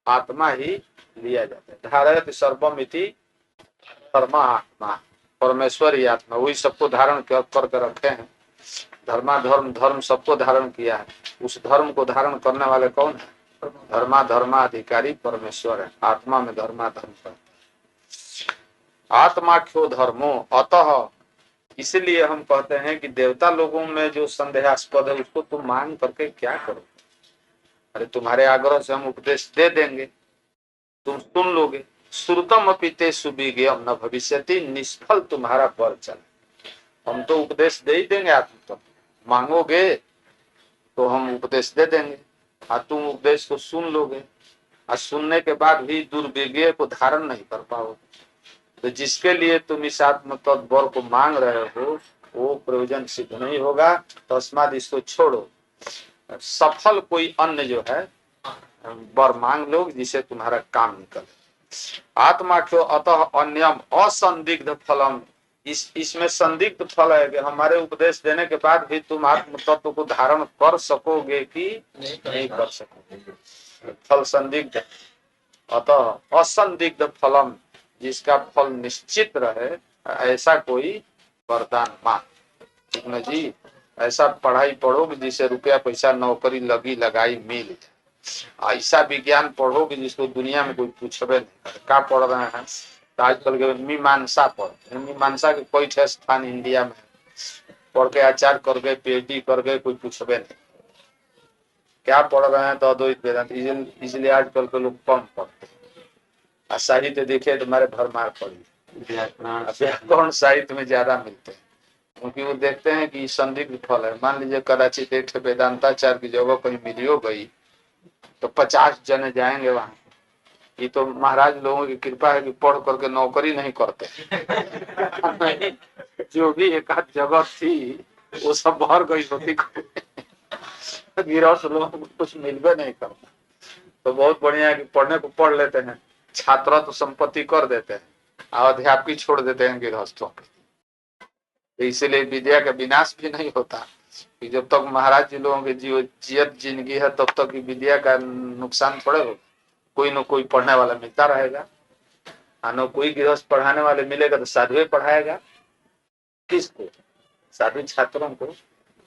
आत्मा ही लिया जाता है। धारयति सर्वमिति धर्म आत्मा, परमेश्वर ही आत्मा, वही सबको धारण करके रखे हैं। धर्मा धर्म, धर्म सबको धारण किया है। उस धर्म को धारण करने वाले कौन है? धर्मा धर्माधिकारी परमेश्वर है। आत्मा में धर्मा धर्म है। आत्माख्यो धर्मो अतः, इसलिए हम कहते हैं कि देवता लोगों में जो संदेहास्पद है उसको तुम मांग करके क्या करो? अरे तुम्हारे आग्रह से हम उपदेश दे देंगे, तुम सुन लोगे। श्रुतम अपि ते सुविज्ञम न भविष्यति, निष्फल तुम्हारा वर चले। हम तो उपदेश दे ही देंगे, आप तो मांगोगे तो हम उपदेश दे देंगे, और तुम उपदेश को सुन लोगे, और सुनने के बाद भी दुर्विज्ञ को धारण नहीं कर पाओगे। तो जिसके लिए तुम इस आत्म तत्व को मांग रहे हो वो प्रयोजन सिद्ध नहीं होगा। तस्माद इसको छोड़ो, सफल कोई अन्य जो है वर मांग लो जिसे तुम्हारा काम निकले। आत्मा क्यों अतः अन्यम असंदिग्ध फलम, इसमें संदिग्ध फल है कि हमारे उपदेश देने के बाद भी तुम आत्म तत्व को धारण कर सकोगे कि नहीं कर सकोगे। फल संदिग्ध, अतः असंदिग्ध फलम, जिसका फल निश्चित रहे ऐसा कोई वरदान मांग। जी ऐसा पढ़ाई पढ़ोगे जिसे रुपया पैसा नौकरी लगी लगाई मिल, ऐसा विज्ञान पढ़ोगे जिसको दुनिया में कोई पूछबे नहीं। क्या पढ़ रहे हैं? तो आजकल के मीमांसा पढ़, मीमांसा के कोई स्थान इंडिया में पढ़ के आचार्य कर गए, पीएचडी कर गए, कोई पूछबे नहीं। क्या पढ़ रहे हैं? तो अद्वैत वेदांत। इसलिए आजकल के लोग कम पढ़ते हैं। साहित्य देखे तो हमारे भरमार पढ़ी, व्याकरण साहित्य में ज्यादा मिलते हैं, क्योंकि वो देखते हैं कि संदिग्ध फल है। मान लीजिए कदाचित एक वेदांताचार्य की जगह कहीं मिलियो गई तो 50 जने जाएंगे वहां। ये तो महाराज लोगों की कृपा है कि पढ़ करके नौकरी नहीं करते। नहीं, जो भी एक आध जगह थी वो सब भर गई होती, गिरफ्त लोगों को कुछ मिलबे नहीं करता। तो बहुत बढ़िया है कि पढ़ने को पढ़ लेते हैं, छात्र तो संपत्ति कर देते हैं और अध्यापक छोड़ देते हैं गृहस्थों पे। तो इसलिए विद्या का विनाश भी नहीं होता कि जब तक महाराज जी लोगों के जीवित जिंदगी है तब तक विद्या का नुकसान पड़ेगा। कोई न कोई पढ़ने वाला मिलता रहेगा, न कोई गृहस्थ पढ़ाने वाले मिलेगा तो साधु पढ़ाएगा। किसको? साधु छात्रों को। तो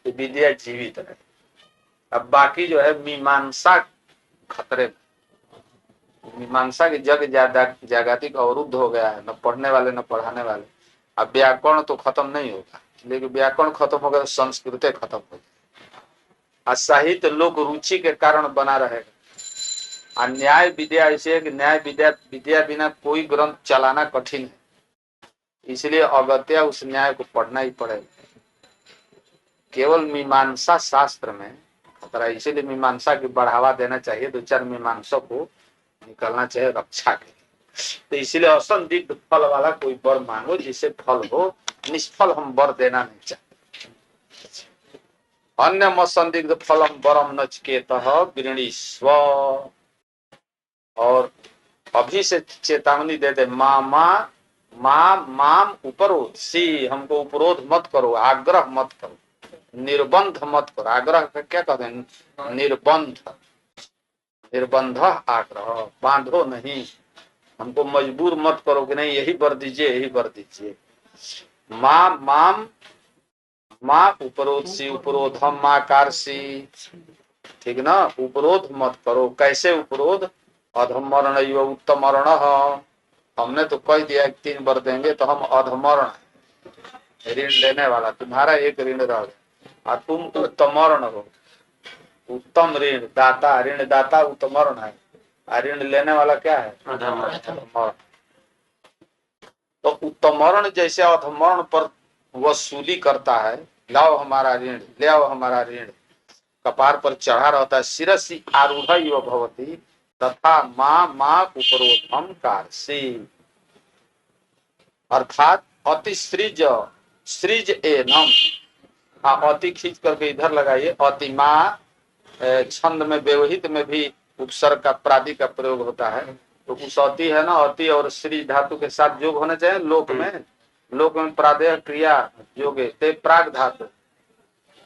विद्या जीवित रहे। अब बाकी जो है मीमांसा खतरे में, मीमांसा की जग जागतिक अवरुद्ध हो गया है, न पढ़ने वाले न पढ़ाने वाले। अब व्याकरण तो खत्म नहीं होगा, लेकिन व्याकरण खत्म होगा तो संस्कृत खत्म हो जाएगी। साहित्य लोक रुचि के कारण बना रहेगा। और न्याय विद्या ऐसे है कि न्याय विद्या बिना कोई ग्रंथ चलाना कठिन है, इसलिए अगत्या उस न्याय को पढ़ना ही पड़ेगा। केवल मीमांसा शास्त्र में खतरा, इसीलिए मीमांसा की बढ़ावा देना चाहिए। 2-4 मीमांसा को निकलना चाहिए रक्षा के। तो इसीलिए असंदिग्ध फल वाला कोई वर मांगो जिसे फल हो, निष्फल हम वर देना नहीं चाहते। अन्य संदिग्ध फलम वरम नचिकेतः गृणीस्व, और अभी से चेतावनी दे दे, माम उपरोध सी, हमको उपरोध मत करो, आग्रह मत करो, निर्बंध मत करो। आग्रह का क्या कहते हैं? निर्बंध, निर्बंध आग्रह, बांधो नहीं, हमको मजबूर मत करो कि नहीं यही वर दीजिए यही वर दीजिए। माँ उपरोध सी, उपरोधम माकार सी, ठीक ना? उपरोध मत करो। कैसे उपरोध? अधमरण उत्तम मरण, हमने तो कह दिया 3 वर देंगे तो हम अधमरण, ऋण लेने वाला तुम्हारा एक ऋण रह गया, और तुम उत्तमरण हो, उत्तम ऋण दाता, ऋण दाता उत्तमरण है, ऋण लेने वाला क्या है? अधमरण। तो उत्तमरण जैसे अधमरण पर वसूली करता है, लाओ हमारा ऋण, ले आओ हमारा ऋण, कपार पर चढ़ा रहता है, शिरसि आरूढ़ इव भवति तथा माँ उपरोधम कारसी। अर्थात अति सृज एनम, अति खींच करके इधर लगाइए। अति माँ छंद में व्यवहित में भी उपसर्ग का प्रादि का प्रयोग होता है। तो उस अति है ना, अति और श्री धातु के साथ योग होना चाहिए। लोक में प्रादेय क्रिया योगे ते प्राग धातु,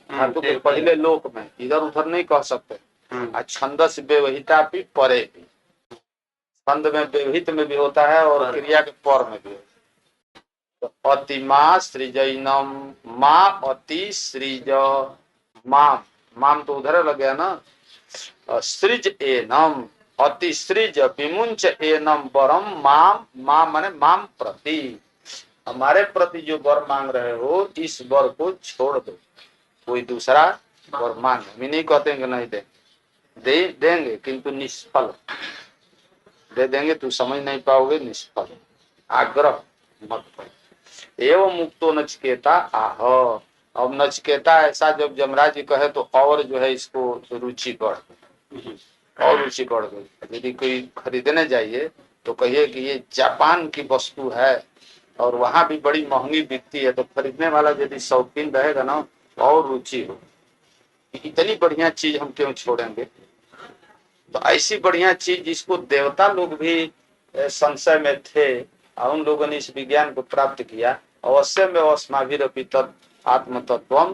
धातु के पहले लोक में, इधर उधर नहीं कह सकते। छंदस व्यवहिता भी परे भी, छंद में व्यवहित में भी होता है और क्रिया के पर में भी। तो अतिमा सृजनम, माँ अति सृज माम, माम तो उधर लग गया ना। सृज एनम, अति सृज विमुंच एनम वरम माम, माम माने माम प्रति, हमारे प्रति जो वर मांग रहे हो इस वर को छोड़ दो, कोई दूसरा वर मांग। हम नहीं कहते कि नहीं देंगे किंतु निष्फल दे देंगे, तू समझ नहीं पाओगे, निष्फल, आग्रह मत करो। एवं मुक्तो नचिकेता आह। अब नचिकेता ऐसा जब यमराज जी कहे तो और जो है इसको रुचि बढ़ गई, और रुचि बढ़ गई। यदि कोई खरीदने जाइए तो कहिए कि ये जापान की वस्तु है और वहां भी बड़ी महंगी बिकती है, तो खरीदने वाला यदि शौकीन रहेगा ना और रुचि हो, इतनी बढ़िया चीज हम क्यों छोड़ेंगे। तो ऐसी बढ़िया चीज जिसको देवता लोग भी संशय में थे और उन लोगों ने इस विज्ञान को प्राप्त किया, अवश्य में अस्माभिरपि तत् आत्मतत्वम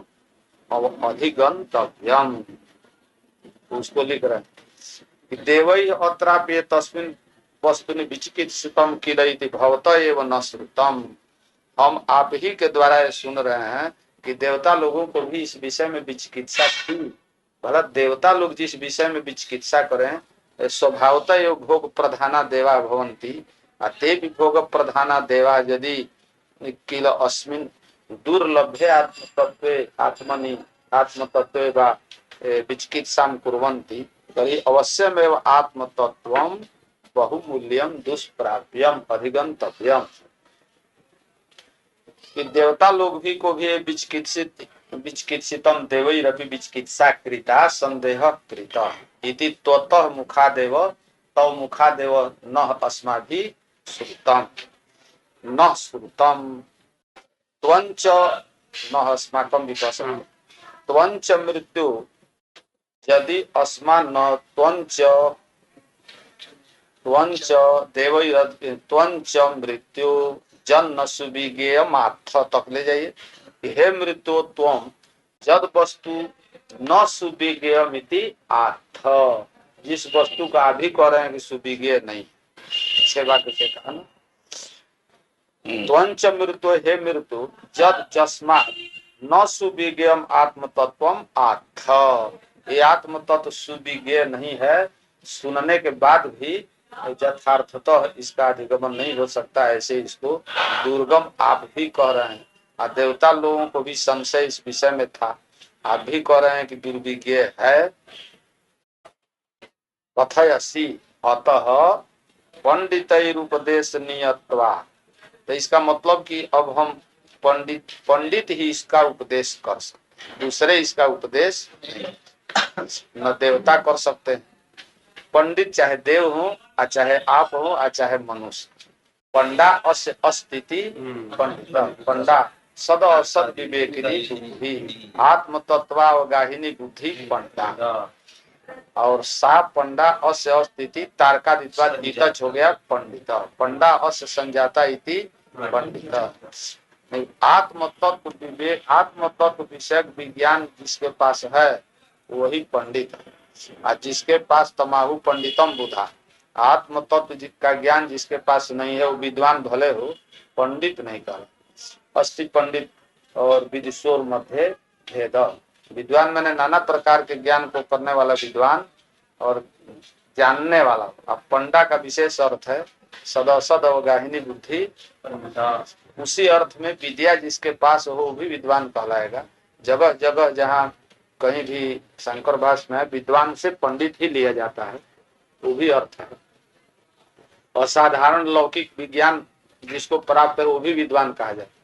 अधिगंतव्यम, उसको लिख रहे हैं। देवै अत्राप्य तस्मिन् वस्तुनि विचिकित्सितम किलैति भवत एव न श्रुतम। हम आप ही के द्वारा ये सुन रहे हैं कि देवता लोगों को भी इस विषय में विचिकित्सा थी। भला देवता लोग जिस विषय में विचिकित्सा करें, स्वभावतः एव भोग प्रधाना देवा भवन्ति, ते भी भोग प्रधाना देवा यदि किल अस्मिन् दुर्लभे आत्मतत्वे आत्मनि आत्मतत्वे वा विचिकित्सां कुर्वन्ति तर्हि अवश्यमेव आत्मतत्वं बहुमूल्यम दुष्प्राप्यम अधिगंतव्यम। कि देवता लोग भी को भी विचिकित्सितम देवैरपि विचिकित्सा कृता संदेह कृता इति त्वतः मुखादेव तव मुखादेव न अस्माभिः श्रुतम न श्रुतम त्वंच न अस्माकं विपश्यते त्वंच मृत्यु यदि अस्मान् न त्वंच त्वंच देवैरद त्वंच मृत्यु जन्म सुविज्ञेय माथ तक ले जाइए। हे मृत्यु त्वम जद वस्तु न सुविज्ञेयमिति आथ, जिस वस्तु का अभी कह रहे हैं कि सुविज्ञेय नहीं, छह वाक्य से कहा ना। त्वंच मृत्यु, हे मृत्यु जद जस्मा न सुविज्ञेयम आत्मतत्वम आथ, ये आत्म तत्व सुविज्ञेय नहीं है, सुनने के बाद भी यथार्थतः इसका अधिगमन नहीं हो सकता, ऐसे इसको दुर्गम आप भी कह रहे हैं। और देवता लोगों को भी संशय इस विषय में था, आप भी कह रहे हैं कि दुर्विज्ञेय है। कथयसि अतः पंडितैरुपदेश नियत्वा, तो इसका मतलब कि अब हम पंडित ही इसका उपदेश कर सकते, दूसरे इसका उपदेश न देवता कर सकते हैं। पंडित चाहे देव हो और चाहे आप हो और चाहे मनुष्य, पंडा अस्य अस्तिति पंडित, पंडा सद असद विवेकिनी बुद्धि आत्म तत्वावगाहिनी बुद्धि पंडा, और सा पंडा अस्य अस्तिति तार्कादित्वा दितच हो गया पंडित, पंडा अस्य संजाता इति पंडित। आत्म तत्व विवेक, आत्म तत्व विषयक विज्ञान जिसके पास है वही पंडित है, और जिसके पास तमाहु पंडितम बुधा, आत्म तत्व का ज्ञान जिसके पास नहीं है वो विद्वान भले हो, पंडित नहीं कह। अस्ति पंडित और विदिशोर मध्य भेद, विद्वान मैंने नाना प्रकार के ज्ञान को करने वाला विद्वान और जानने वाला। अब पंडा का विशेष अर्थ है सदसद अवगाहिनी बुद्धि, उसी अर्थ में विद्या जिसके पास हो वो भी विद्वान कहलाएगा। जगह जगह जहाँ कहीं भी शंकर भाष्य में विद्वान से पंडित ही लिया जाता है, वो भी अर्थ है। असाधारण लौकिक विज्ञान जिसको प्राप्त है वो भी विद्वान कहा जाता है,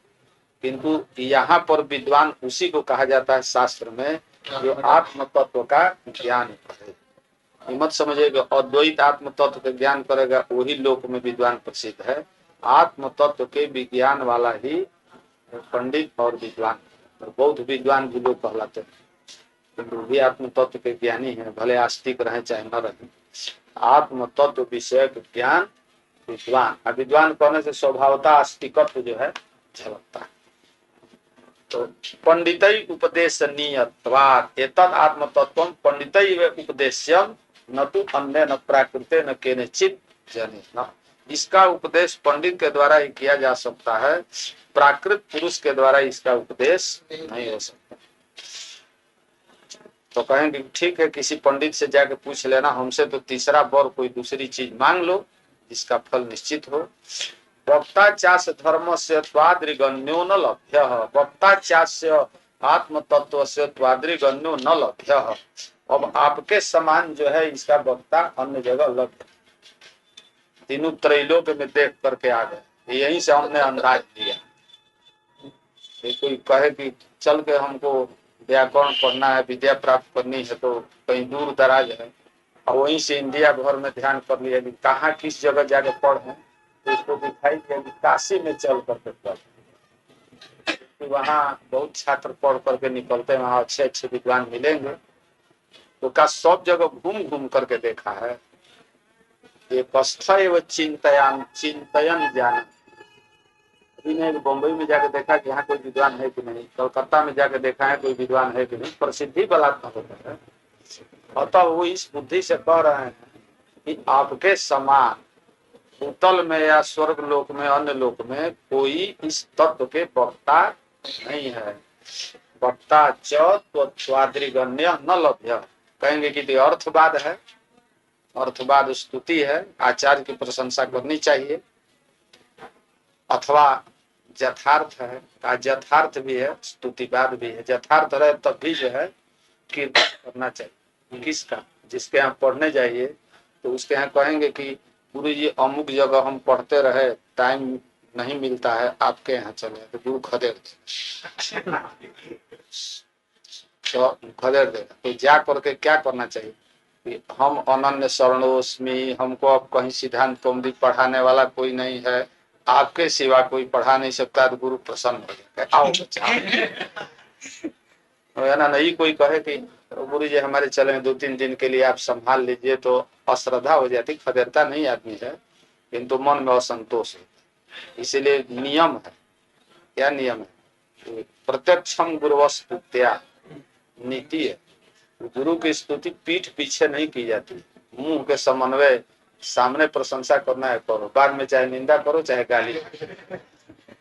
किंतु यहाँ पर विद्वान उसी को कहा जाता है शास्त्र में जो आत्म तत्व का ज्ञान करे। मत समझिएगा अद्वैत आत्म तत्व का ज्ञान करेगा वही लोक में विद्वान प्रसिद्ध है, आत्म तत्व के विज्ञान वाला ही पंडित और विद्वान। बौद्ध विद्वान भी लोग कहलाते हैं, किंतु भी आत्म तत्व के ज्ञानी है, भले आस्तिक रहे चाहे न रहे। आत्म तत्व विषय ज्ञान विद्वान, विद्वान कहने से स्वभावता आस्तिकत्व जो है झलकता है। तो पंडितै उपदेशनीयत्वात् एतद् आत्म तत्वं पंडितैव उपदेश्यम न तु अन्य न प्राकृते न केनचित् जनित न। इसका उपदेश पंडित के द्वारा ही किया जा सकता है, प्राकृत पुरुष के द्वारा इसका उपदेश नहीं हो सकता। तो कहेंगे ठीक है, किसी पंडित से जाके पूछ लेना, हमसे तो तीसरा वर कोई दूसरी चीज मांग लो जिसका फल निश्चित हो। वक्ता चास्य धर्म से त्वादृगण्यो न लभ्य, वक्ता चास्य आत्म तत्व से त्वादृगण्यो न लभ्य। अब आपके समान जो है इसका वक्ता अन्य जगह लभ्य, तीनों त्रैलोक में देख करके आ गए, यहीं से हमने अंदाज लिया। कोई कहे कि चल के हमको व्याकरण पढ़ना है, विद्या प्राप्त करनी है, तो कहीं दूर दराज है और वहीं से इंडिया भर में ध्यान कर लिया कि कहाँ किस जगह जाके पढ़े, तो उसको दिखाई दिया कि काशी में चल करके पढ़, तो वहाँ बहुत छात्र पढ़ करके निकलते हैं, वहाँ अच्छे अच्छे विद्वान मिलेंगे। तो का सब जगह घूम घूम करके देखा है। ये कष्ट एवं चिंतन ज्ञान। नहीं बम्बई में जाके देखा कि यहाँ कोई विद्वान है कि नहीं, कलकत्ता में जाके देखा है कोई विद्वान है कि नहीं, प्रसिद्धि बलात्कार होता है। अतः वो इस बुद्धि से कह रहे हैं कि आपके समान भूतल में या स्वर्ग लोक में अन्य लोक में कोई इस तत्व के वक्ता नहीं है। वक्ता चादृगण्य न लभ्य। कहेंगे कि ये अर्थवाद है, अर्थवाद स्तुति है, आचार्य की प्रशंसा करनी चाहिए, अथवा यथार्थ है, यथार्थ भी है, स्तुतिवाद भी है। यथार्थ रहे तब भी जो है कीर्तन करना चाहिए। किसका? जिसके यहाँ पढ़ने जाइए तो उसके यहाँ कहेंगे कि गुरु जी अमुक जगह हम पढ़ते रहे, टाइम नहीं मिलता है, आपके यहाँ चले, तो गुरु खदेड़ तो खदेड़ देगा। तो जा करके क्या करना चाहिए कि हम अनन्य शरणोस्मि, हमको अब कहीं सिद्धांत कौमुदी पढ़ाने वाला कोई नहीं है, आपके सिवा कोई पढ़ा नहीं सकता, तो गुरु प्रसन्न हो जाएगा। आओ बच्चा, है ना। नहीं कोई कहे कि गुरु जी हमारे चले 2-3 दिन के लिए आप संभाल लीजिए, तो अश्रद्धा हो जाती, खदेड़ता नहीं आदमी है, किंतु मन में असंतोष है। इसीलिए नियम है। क्या नियम है? प्रत्यक्षम गुरुवस्तुत्या नीति है। गुरु की स्तुति पीठ पीछे नहीं की जाती, मुंह के समन्वय, सामने प्रशंसा करना है करो, बाद में चाहे निंदा करो चाहे गाली,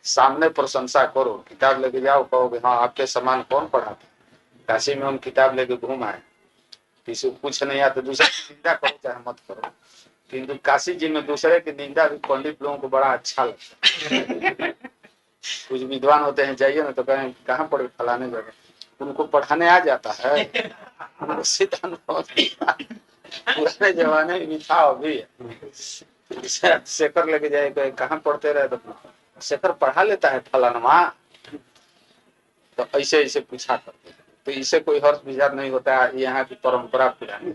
सामने प्रशंसा करो। किताब लेके जाओ, कहोगे हाँ आपके समान कौन पढ़ाता। काशी में हम किताब लेके घूम आए, किसी को कुछ नहीं आता, दूसरे की निंदा करो चाहे मत करो, किंतु काशी जी में दूसरे की निंदा भी पंडित लोगों को बड़ा अच्छा लगता है। कुछ विद्वान होते हैं, जाइए ना तो कहें कहाँ पढ़े, फलाने जगह, उनको पढ़ाने आ जाता है। पुराने जमाने में भी था, अभी शेखर लेके जाए, कहाँ पढ़ते रहे, तो शेखर पढ़ा लेता है फलानमा, तो ऐसे ऐसे पूछा करते। तो इसे कोई हर्ष विचार नहीं होता है, यहाँ की परंपरा पुरानी।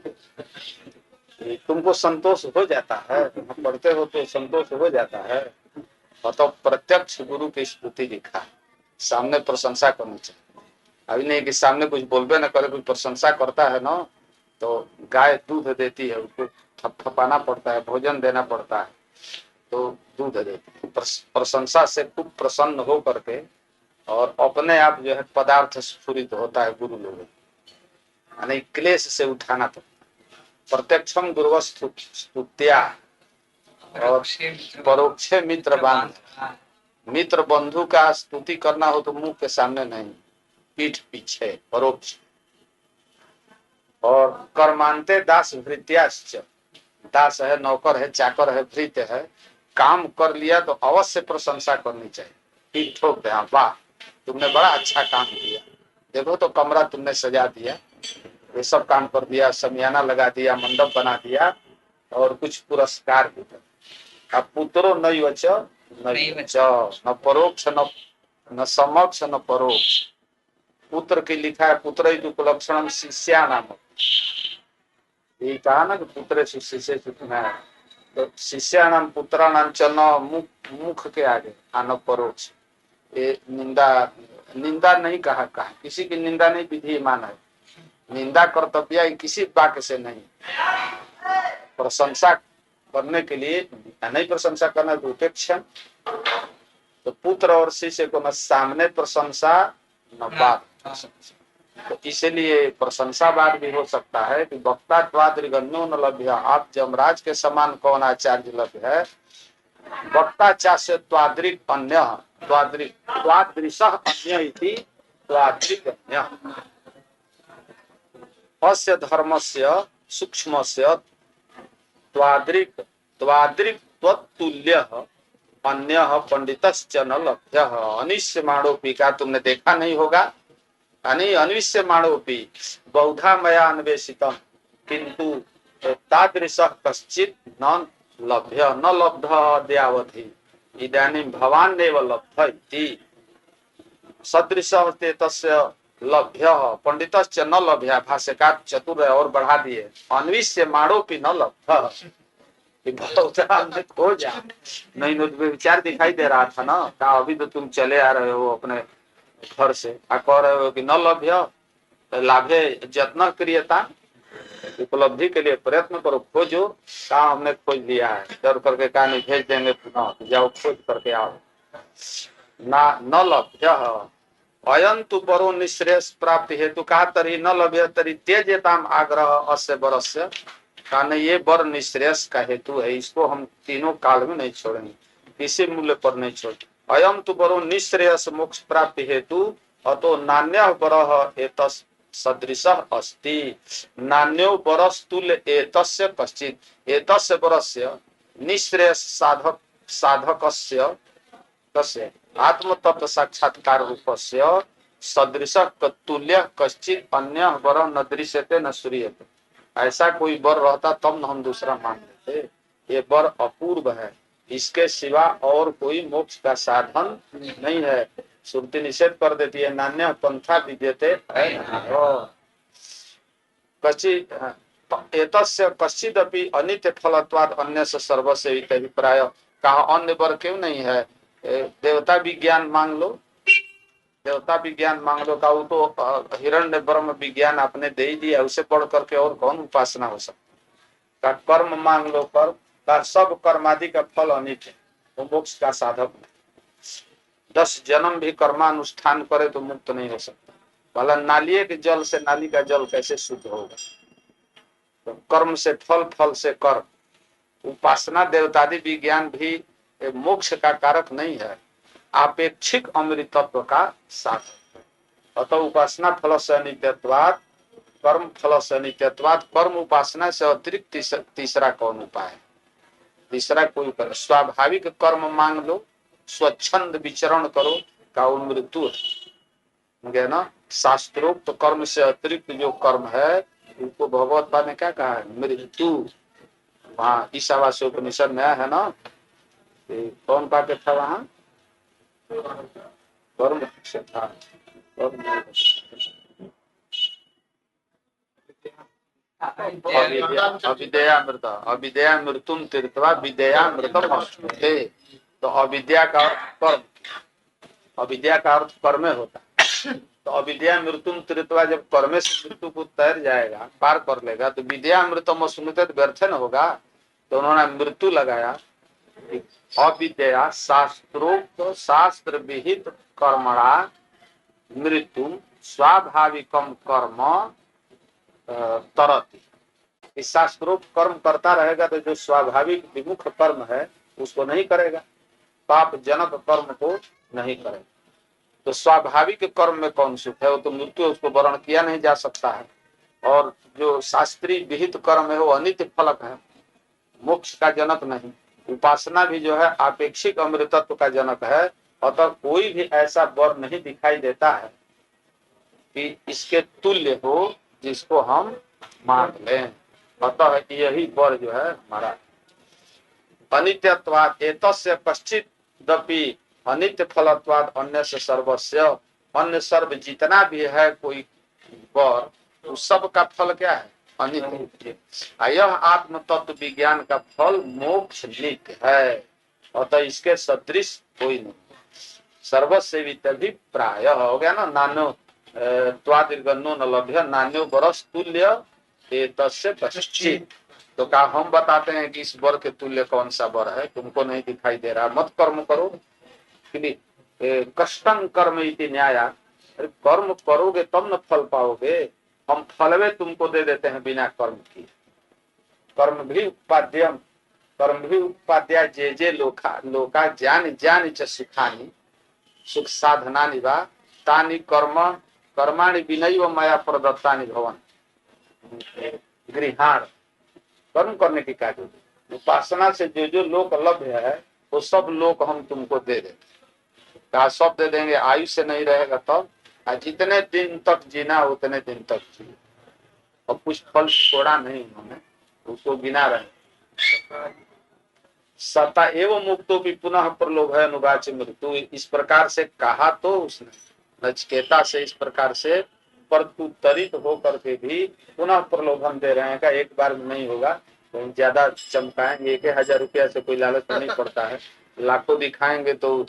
तुमको संतोष हो जाता है, तुम पढ़ते हो तो संतोष हो जाता है। और तो प्रत्यक्ष गुरु की स्तुति लिखा, सामने प्रशंसा करनी चाहिए। अभी नहीं कि सामने कुछ बोलबे न करे, कोई प्रशंसा करता है ना, तो गाय दूध देती है, उसको थपथपाना पड़ता है, भोजन देना पड़ता है, तो दूध देती है। प्रशंसा से खूब प्रसन्न हो करके और अपने आप जो है पदार्थ स्फुरित होता है गुरु लोगों, यानी क्लेश से उठाना। तो प्रत्यक्षम गुरुवस्तुत्या और परोक्ष मित्र बांध। मित्र बंधु का स्तुति करना हो तो मुंह के सामने नहीं, पीठ पीछे, परोक्ष। और कर्मांते दास भृत्याश्च, दास है, नौकर है, चाकर है, भृत्य है, काम कर लिया तो अवश्य प्रशंसा करनी चाहिए। पीठ ठोक दे, वाह तुमने बड़ा अच्छा काम किया, देखो तो कमरा तुमने सजा दिया, ये सब काम कर दिया, समियाना लगा दिया, मंडप बना दिया, और कुछ पुरस्कार भी। अब पुत्रो नैवच न परोक्ष न समक्ष न परोक्ष। पुत्र की लिखा है पुत्र कुलक्षणम शिष्या नाम, ये कहा ना कि पुत्र शिष्य, तो शिष्या नाम पुत्रा नाम चल मुख के आगे आन परोक्ष। ये निंदा नहीं कहा, किसी की निंदा नहीं विधिमान है, निंदा कर्तव्य किसी वाक्य से नहीं। प्रशंसा करने के लिए नहीं, प्रशंसा करना तो उपेक्षा। तो पुत्र और शिष्य को न सामने प्रशंसा न बात प्रशंसा, तो इसलिए प्रशंसावाद भी हो सकता है कि वक्ता त्वादृगण्यो न लभ्य, आप जमराज के समान कौन आचार्य लभ्य है। वक्ता चास्य त्वादृक अन्य, त्वादृक त्वादृशः अन्य इति त्वादृक अन्य, अस्य धर्मस्य सूक्ष्मस्य त्वादृक त्वादृक त्वत्तुल्यः अन्यः पंडितश्च न लभ्यः। अनिश्यमाणोपि का तुमने देखा नहीं होगा, अनिश्यमाणोपि बहुधा मया अन्वेषितम् किंतु तादृशः कश्चित् न लभ्य न लब्धः अद्यावधि इदानीं भवानेव लब्ध इति। सदृशः ते तस्य लभ्य पंडितश्च न लभ्य, भाष्यकार चतुर और बढ़ा दिए, अन्विष्यमाणोपि न लब्धः कि हो जा नहीं। विचार दिखाई दे रहा था ना, कहा अभी तो तुम चले आ रहे हो अपने घर से, कह रहे हो कि न लभ्य लाभे जत्न क्रियता, उपलब्धि के लिए प्रयत्न करो, खोजो। कहा हमने खोज लिया है, डर करके कहा नहीं भेज देंगे पुनः, जाओ खोज करके आओ। ना न लभ्य अयंतु परो निश्रेयस प्राप्ति हेतु कहा तरी न लभ्य तरी त्यजेताम आग्रह अस्य बरस्य, कहा नहीं ये बर निश्रेयस का हेतु है, इसको हम तीनों काल में नहीं छोड़ेंगे, किसी मूल्य पर नहीं छोड़ेंगे। अयम तो बरो निश्रेयस मोक्ष प्राप्ति हेतु अतो नान्य बरह एतस् सदृशः अस्ति, नान्यो बरस्तुल्य एतस्य कश्चित् एतस्य बरस्य निश्रेयस साधकस्य तस्य आत्मतत्व साक्षात्कार रूपस्य सदृशः तुल्य कश्चित् अन्य बर न दृश्यते न श्रूयते। ऐसा कोई बर रहता तब न हम दूसरा मान लेते, ये बर अपूर्व है, इसके सिवा और कोई मोक्ष का साधन नहीं है। श्रुति निषेध कर देती है, नान्य पंथा विद्यते एतस्य कश्चिदपि अनित्य फलत्वाद अन्य से सर्वस्य अभिप्राय। कहा अन्य बर क्यों नहीं है, देवता विज्ञान मांग लो, देवता विज्ञान मांग लो, का वो तो हिरण्य ब्रह्म विज्ञान आपने दे ही दिया, उसे पढ़ करके और कौन उपासना हो सकता। कर्म मांग लो, कर्म का सब कर्मादि का फल अनित है, वो मोक्ष का साधक नहीं। 10 जन्म भी कर्मानुष्ठान करे तो मुक्त नहीं हो सकता। भला नालिये के जल से नाली का जल कैसे शुद्ध होगा। तो कर्म से फल, फल से कर्म, उपासना देवतादि विज्ञान भी मोक्ष का कारक नहीं है, आपेक्षिक अमृतत्व का साधन। अतः उपासना फल से अनित्यत्वाद, कर्म फल से अनित्यत्वाद, कर्म उपासना से अतिरिक्त तीसरा कौन उपाय है, तीसरा कोई कर। स्वाभाविक कर्म मांग लो, स्वच्छंद विचरण करो, का मृत्यु है ना। शास्त्रोक्त कर्म से अतिरिक्त जो कर्म है उनको भगवत ने क्या कहा है, मृत्यु। वहाँ ईशावास्य उपनिषद में है ना, कौन पाके था वहाँ, कर्म से था, अविद्यामृत अविद्यामृतुम तीर्थवा विद्यामृतम अश्नुते। तो अविद्या का कर्म, अविद्या का अर्थ कर्म होता है। तो अविद्या मृत्युम तीर्थवा, जब कर्म से मृत्यु को तैर जाएगा, पार कर लेगा, तो विद्यामृतम अश्नुते व्यर्थ न होगा। तो उन्होंने मृत्यु लगाया। अविद्या शास्त्रोक्त शास्त्र विहित कर्मणा मृत्यु स्वाभाविकम कर्म तरति। इस शास्त्रोक्त कर्म करता रहेगा तो जो स्वाभाविक विमुख कर्म है उसको नहीं करेगा, पाप जनक कर्म को नहीं करेगा। तो स्वाभाविक कर्म में कौन सुख है, वो तो मृत्यु उसको वर्ण किया नहीं जा सकता है। और जो शास्त्रीय विहित कर्म है वो अनित्य फलक है, मोक्ष का जनक नहीं। उपासना भी जो है आपेक्षिक अमृतत्व का जनक है। अतः कोई भी ऐसा वर नहीं दिखाई देता है कि इसके तुल्य हो जिसको हम मान लें। अतः यही वर जो है हमारा अनित्यत्वाद एतस्य कश्चिदपि अनित्य फलत्वाद अन्य से सर्वस्य, अन्य सर्व जितना भी है कोई वर, उस सब का फल क्या है, अनित्य। यह आत्म तत्व विज्ञान का फल मोक्ष नित्य है। अतः इसके सदृश कोई नहीं। सर्वसेवित भी प्राय हो गया ना, नान्यो त्वादिर्गन्नो न लभ्य नान्यो बरस तुल्य एतस्य कश्चित्। तो क्या हम बताते हैं कि इस वर के तुल्य कौन सा वर है, तुमको नहीं दिखाई दे रहा, मत कर्म करो। कष्टं कर्म इति न्याय, अरे कर्म करोगे तब न फल पाओगे। हम फलवे तुमको दे देते हैं बिना कर्म किए। कर्म भी उत्पाद्यम, कर्म भी उत्पाद्या जे जे लोका लोका ज्ञान ज्ञान च सुखानि सुख साधनानि वा तानि कर्म कर्माणि विनैव मया प्रदत्तानि भवन गृहाण। कर्म करने की कार्य उपासना से जो जो लोक लभ्य है वो सब लोक हम तुमको दे देंगे। कहा सब दे देंगे, आयुष्य नहीं रहेगा तब, जितने दिन तक जीना उतने दिन तक जिए। और कुछ फल छोड़ा नहीं उन्होंने, उसको गिना रहे। सता एवं मुक्तो भी पुनः प्रलोभ है अनुवाच मृत्यु। इस प्रकार से कहा तो उसने नचिकेता से इस प्रकार से, पर तू तरित होकर के भी पुनः प्रलोभन दे रहे हैं का एक बार में नहीं होगा, तो ज्यादा चमकाएंगे। 1,000 रुपया से कोई लालच नहीं पड़ता है, लाखों दिखाएंगे तो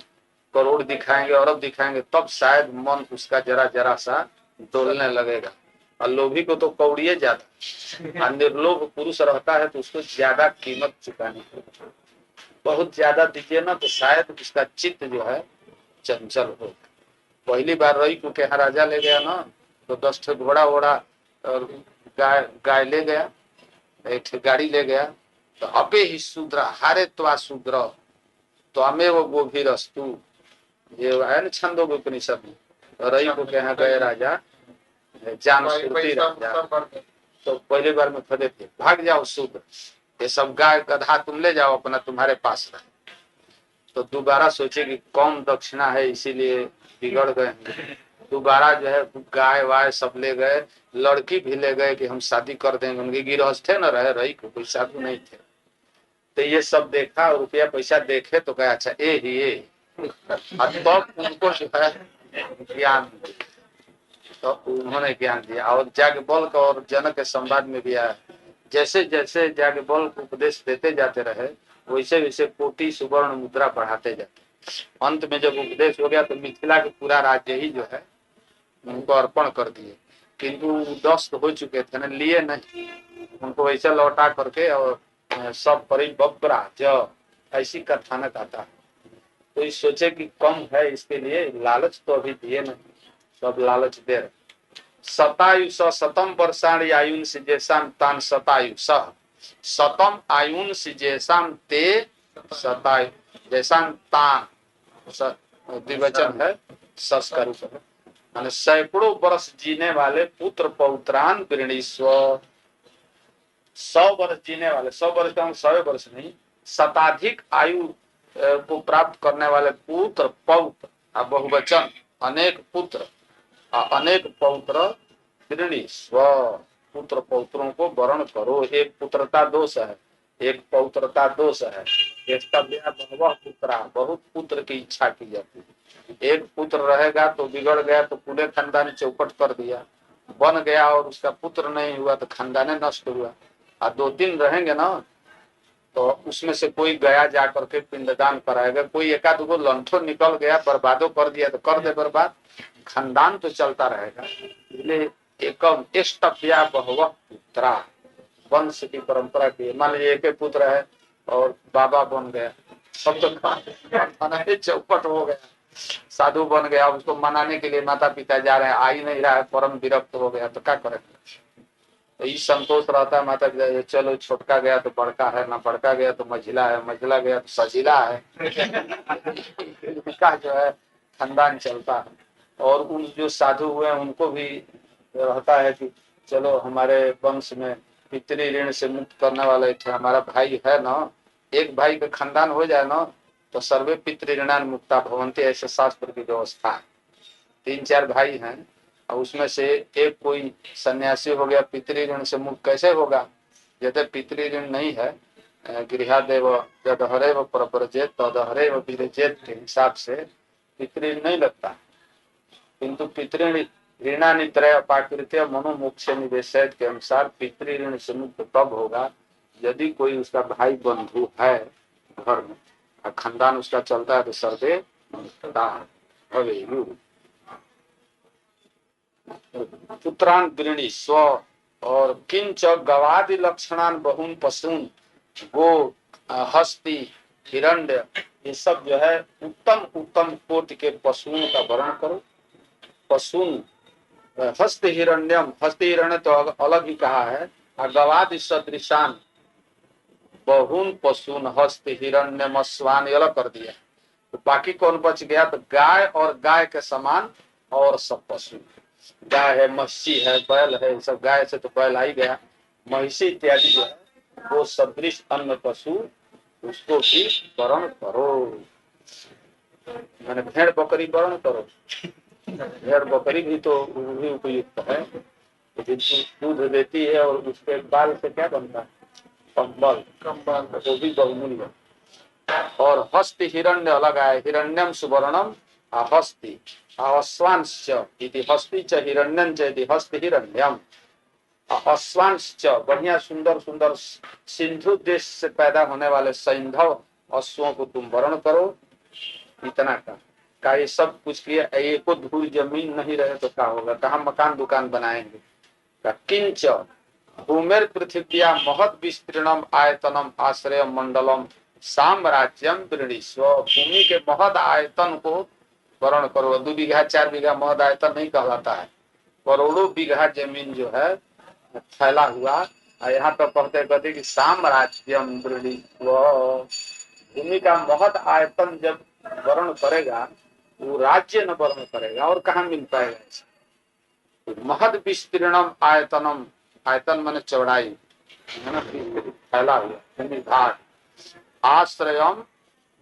करोड़ दिखाएंगे, अरब दिखाएंगे, तब शायद मन उसका जरा जरा सा डोलने लगेगा। और लोभी को तो कौड़िए ज्यादा, और निर्लोभ पुरुष रहता है तो उसको ज्यादा कीमत चुकानी पड़ती है। बहुत ज्यादा दीजिए ना तो शायद उसका चित्त जो है चंचल हो। पहली बार रही को के यहाँ राजा ले गया ना, तो 10 घोड़ा वोड़ा और गाय ले गया, एक गाड़ी ले गया। तो अबे ही शूद्र हारे त्वा शूद्र तो हमें वो गोभीरस्तु, ये है न छंदोग्योपनिषद में। तो रही को के यहाँ गए राजा, जान सुरती राजा, तो पहली बार में खड़े थे, भाग जाओ शूद्र, ये सब गाय गधा तुम ले जाओ अपना, तुम्हारे पास रहे। तो दोबारा सोचे कि कौन दक्षिणा है, इसीलिए बिगड़ गए। दोबारा जो है गाय वाय सब ले गए, लड़की भी ले गए कि हम शादी कर देंगे। उनके गिरहस्थ न रहे, रही कोई साधु नहीं थे। तो ये सब देखा और रुपया पैसा देखे तो कहा अच्छा ये तब उनको जो है ज्ञान, तो उन्होंने ज्ञान दिया। और याज्ञवल्क्य का और जनक के संवाद में भी आया, जैसे जैसे याज्ञवल्क्य उपदेश देते जाते रहे वैसे वैसे कोटि सुवर्ण मुद्रा बढ़ाते जाते। अंत में जब उपदेश हो गया तो मिथिला के पूरा राज्य ही जो है उनको अर्पण कर दिए, किंतु 10 हो चुके थे ना, लिए नहीं, उनको वैसे लौटा करके। और सब परिबब्राज ऐसी कथानक आता है। तो इस सोचे कि कम है, इसके लिए लालच तो अभी दिए नहीं, सब लालच दे रहे। शतायुष शतम वर्षाणी आयुष जैसा तान शतायुष शतम आयुष जैसा ते शतायु जैसा तान, द्विवचन है, सस का रूप है, माने सैकड़ों वर्ष जीने वाले पुत्र पौत्रान वृणीस्व। 100 वर्ष जीने वाले, 100 वर्ष का 100 वर्ष नहीं, शताधिक आयु को प्राप्त करने वाले पुत्र पौत्र, बहुवचन अनेक पुत्र, अनेक पौत्र वृणीस्व, पुत्र पौत्रों को वर्ण करो। एक पुत्रता दोष है, एक पौत्रता दोष है। बहुवह पुत्रा, बहुत पुत्र की इच्छा की जाती है। एक पुत्र रहेगा तो बिगड़ गया तो पूरे खानदान चौपट कर दिया, बन गया और उसका पुत्र नहीं हुआ तो खानदान नष्ट हुआ। और 2-3 रहेंगे ना तो उसमें से कोई गया जा करके पिंडदान कराएगा, कोई एकाध गो लंठो निकल गया बर्बादो कर दिया तो कर दे बर्बाद, खानदान तो चलता रहेगा। इसलिए एकम इष्टव्या बहुवः पुत्रा, वंश की परंपरा की। मान लीजिए एक पुत्र है और बाबा बन गया, सब तो खाना चौपट हो गया, साधु बन गया, उसको मनाने के लिए माता पिता जा रहे हैं, आ ही नहीं रहा है, परम विरक्त हो गया, तो क्या करेंगे। तो ये संतोष रहता है माता पिता, चलो छोटका गया तो बड़का है, ना बड़का गया तो मझिला है, मझिला गया तो सजिला है का जो है खानदान चलता है। और उन जो साधु हुए उनको भी रहता है कि चलो हमारे वंश में पितृ ऋण से मुक्त करने वाले थे, हमारा भाई है ना, एक भाई का खानदान हो जाए ना तो सर्वे पितृ ऋणान मुक्ता भवन्ति, ऐसे शास्त्र की व्यवस्था है। 3-4 भाई हैं और उसमें से एक कोई सन्यासी हो गया, पितृ ऋण से मुक्त कैसे होगा। यदि पितृ ऋण नहीं है, गृहादेव यदहरेव प्रव्रजेत तदहरेव विरजेत के हिसाब से पितृ ऋण नहीं लगता, किंतु पितृ ऋणानि त्रय अपाकृत्य मनोमोक्ष निवेशित के अनुसार पितृ ऋण से मुक्त तब होगा यदि कोई उसका भाई बंधु है घर में, खानदान उसका चलता है तो सर्वे पुत्रान गृणी स्व। और किंच गवादि लक्षणान बहुन पशुन गो हस्ती हिरण्य, ये सब जो है उत्तम उत्तम कोटि के पशुओं का वर्ण करो। पशुन हस्त हिरण्यम, हस्त हिरण्य तो अलग ही कहा है, गवादि सदृशान बहुन पशुन हस्त हिरण्यम अश्वान अलग कर दिया। तो बाकी कौन बच गया? तो गाय और गाय के समान और सब पशु, गाय है, मच्छी है, बैल है, सब गाय से तो बैल आ ही गया, महिषी इत्यादि जो है वो सदृश अन्य पशु, उसको भी वर्ण करो। मैंने भेड़ बकरी वर्ण करो, भेड़ बकरी भी तो भी उपयुक्त है, दूध देती है और उसके बाल से क्या बनता है? कंबल, कंबल वो भी बहुमूल्य। और हस्ति हिरण्य अलग आए, हिरण्यम सुवर्णम हस्ति अश्वांश्च इति हस्ति च हिरण्यं च इति हस्ति हिरण्यम अश्वांश्च, बढ़िया सुंदर सुंदर सिंधु देश से पैदा होने वाले सैंधव अश्वों को तुम वर्ण करो। इतना का ये सब कुछ किया, एक को धूल जमीन नहीं रहे तो क्या होगा? कहाँ मकान दुकान बनाएंगे? किंच भूमिर पृथिव्या महद विस्तीर्णम आयतनम आश्रय मंडलम साम्राज्यम वृणीस्व, भूमि के महद आयतन को वर्ण करो। 2 बीघा 4 बीघा महद आयतन नहीं कहलाता है, करोड़ों बीघा जमीन जो है फैला हुआ। यहाँ तो कहते कि साम्राज्यम वृणीस्व, भूमि का महद आयतन जब वर्ण करेगा वो राज्य न वर्ण करेगा, और कहाँ मिल पाएगा? महद विस्तीर्णम आयतनम, आयतन माने चौड़ाई है ना, फैला हुआ विभाग। आश्रयम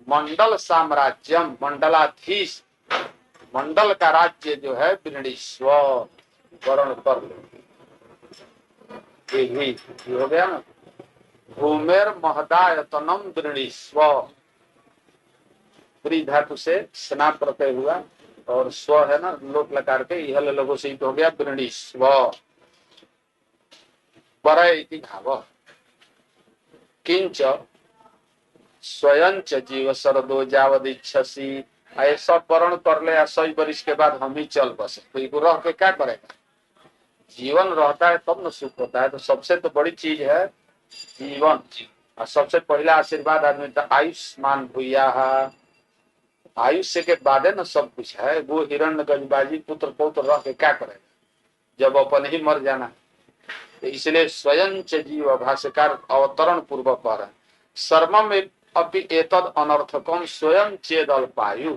मंडल साम्राज्यम, मंडलाधीश, मंडल का राज्य जो है वृणीस्व, वर्ण कर लो। ये भी हो गया ना। भूमेर महदायतनम वृणीस्व, व्री धातु से स्नान प्रत्यय हुआ और स्व है ना लोट लकार के यह लोगों से हो गया वृणीस्व। पर इति भाव किंच स्वयं च जीव शरदो जावदिच्छसी, ऐसा वर्ण कर ले 100 वर्ष के बाद हम ही चल बसे, तो रह के क्या करेगा? जीवन रहता है तब न सुख होता है। तो सबसे तो बड़ी चीज है जीवन, और सबसे पहला आशीर्वाद आदमी का आयुष्मान भूया, आयुष्य के बाद है ना सब कुछ है। वो हिरण्य गजबाजी पुत्र पौत्र रह के क्या करेगा जब अपन ही मर जाना है? तो इसलिए स्वयं च जीव, भाष्यकार अवतरण पूर्वक कह रहे हैं, सर्वम अपि एतद अनर्थकम स्वयं चेद अल्पायु,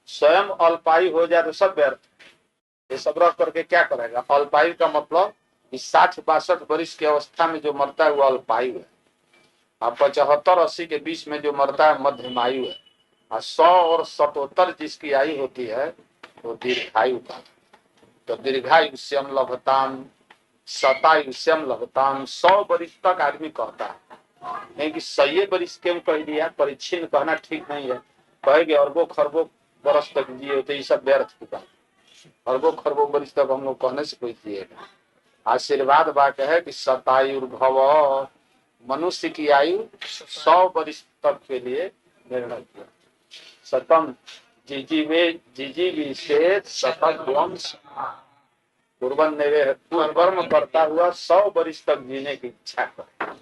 स्वयं अल्पायु हो जाए तो सब व्यर्थ। ये सब रह करके क्या करेगा? अल्पायु का मतलब 60-62 वर्ष की अवस्था में जो मरता है वो अल्पायु है, और 75-80 के बीच में जो मरता है मध्यमायु है, और 100 और 77 जिसकी आयु होती है वो दीर्घायु का। तो दीर्घायुष्यम लभताम शतायुष्यम लभताम, 100 वर्ष तक आदमी कहता है, नहीं कि 100 वर्ष क्यों कह दिया? परिच्छिन्न कहना ठीक नहीं है, कहेंगे अरबों खरबों वर्ष तक जिए तो ये सब व्यर्थ की बात। अरबों खरबों वर्ष तक हम लोग कहने से कोई जिएगा? आशीर्वाद वाक्य है कि शतायुर्भव, मनुष्य की आयु 100 वर्ष तक के लिए निर्णय किया। शतम जिजीवी से शतम पूर्वन कर्म करता हुआ 100 वर्ष तक जीने की इच्छा करे।